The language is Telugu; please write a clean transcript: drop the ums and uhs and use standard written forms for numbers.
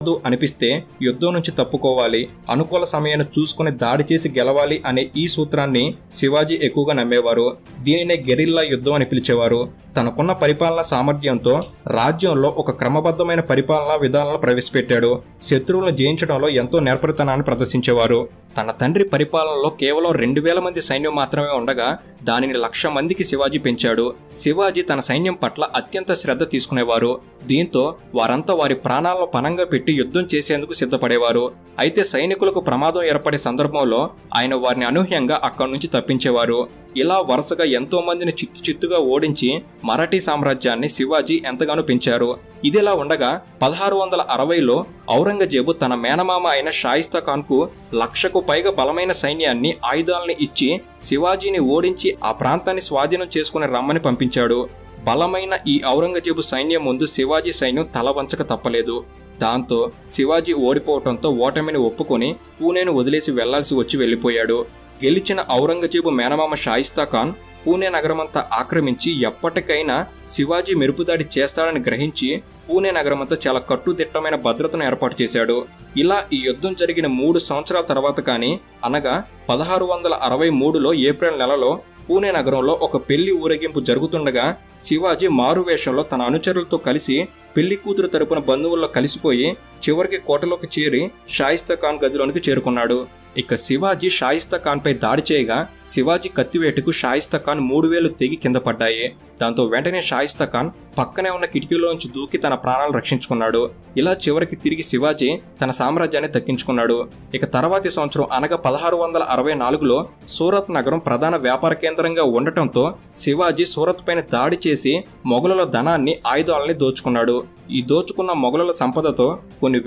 అనిపిస్తే యుద్ధం నుంచి తప్పుకోవాలి, అనుకూల సమయాన్ని చూసుకుని దాడి చేసి గెలవాలి అనే ఈ సూత్రాన్ని శివాజీ ఎక్కువగా నమ్మేవారు. దీనినే గెరిల్లా యుద్ధం అని పిలిచేవారు. తనకున్న పరిపాలనా సామర్థ్యంతో రాజ్యంలో ఒక క్రమబద్ధమైన పరిపాలనా విధానాలను ప్రవేశపెట్టాడు. శత్రువులను జయించడంలో ఎంతో నేర్పరితనాన్ని ప్రదర్శించేవారు. తన తండ్రి పరిపాలనలో కేవలం 2000 మంది సైన్యం మాత్రమే ఉండగా దానిని 1,00,000 మందికి శివాజీ పెంచాడు. శివాజీ తన సైన్యం పట్ల అత్యంత శ్రద్ధ తీసుకునేవారు. దీంతో వారంతా వారి ప్రాణాలను పణంగా పెట్టి యుద్ధం చేసేందుకు సిద్ధపడేవారు. అయితే సైనికులకు ప్రమాదం ఏర్పడే సందర్భంలో ఆయన వారిని అనూహ్యంగా అక్కడి నుంచి తప్పించేవారు. ఇలా వరుసగా ఎంతో మందిని చిత్తుగా ఓడించి మరాఠీ సామ్రాజ్యాన్ని శివాజీ ఎంతగానో పెంచారు. ఇదిలా ఉండగా 1660లో ఔరంగజేబు తన మేనమామ అయిన షాయిస్తా ఖాన్కు 1,00,000కు పైగా బలమైన సైన్యాన్ని, ఆయుధాలను ఇచ్చి శివాజీని ఓడించి ఆ ప్రాంతాన్ని స్వాధీనం చేసుకుని రమ్మని పంపించాడు. బలమైన ఈ ఔరంగజేబు సైన్యం ముందు శివాజీ సైన్యం తలవంచక తప్పలేదు. దాంతో శివాజీ ఓడిపోవడంతో ఓటమిని ఒప్పుకొని పూణేను వదిలేసి వెళ్లాల్సి వచ్చి వెళ్లిపోయాడు. గెలిచిన ఔరంగజేబు మేనమామ షాయిస్తా ఖాన్ పూణే నగరమంతా ఆక్రమించి ఎప్పటికైనా శివాజీ మెరుపుదాడి చేస్తాడని గ్రహించి పూణే నగరమంతా చాలా కట్టుదిట్టమైన భద్రతను ఏర్పాటు చేశాడు. ఇలా ఈ యుద్ధం జరిగిన 3 సంవత్సరాల తర్వాత కానీ, అనగా 1663లో ఏప్రిల్ నెలలో పూణే నగరంలో ఒక పెళ్లి ఊరేగింపు జరుగుతుండగా శివాజీ మారువేషంలో తన అనుచరులతో కలిసి పెళ్లి కూతురు తరపున బంధువుల్లో కలిసిపోయి చివరికి కోటలోకి చేరి షాయిస్తా ఖాన్ గదిలోనికి చేరుకున్నాడు. ఇక శివాజీ షాయిస్తా ఖాన్ పై దాడి చేయగా శివాజీ కత్తివేటుకు షాయిస్తా ఖాన్ 3 వేలు తెగి కింద పడ్డాయి. దాంతో వెంటనే షాయిస్తా ఖాన్ పక్కనే ఉన్న కిటికీలోంచి దూకి తన ప్రాణాలు రక్షించుకున్నాడు. ఇలా చివరికి తిరిగి శివాజీ తన సామ్రాజ్యాన్ని దక్కించుకున్నాడు. ఇక తర్వాతి సంవత్సరం అనగా 1664లో సూరత్ నగరం ప్రధాన వ్యాపార కేంద్రంగా ఉండటంతో శివాజీ సూరత్ పైన దాడి చేసి మొఘలుల ధనాన్ని, ఆయుధాలని దోచుకున్నాడు. ఈ దోచుకున్న మొఘలుల సంపదతో కొన్ని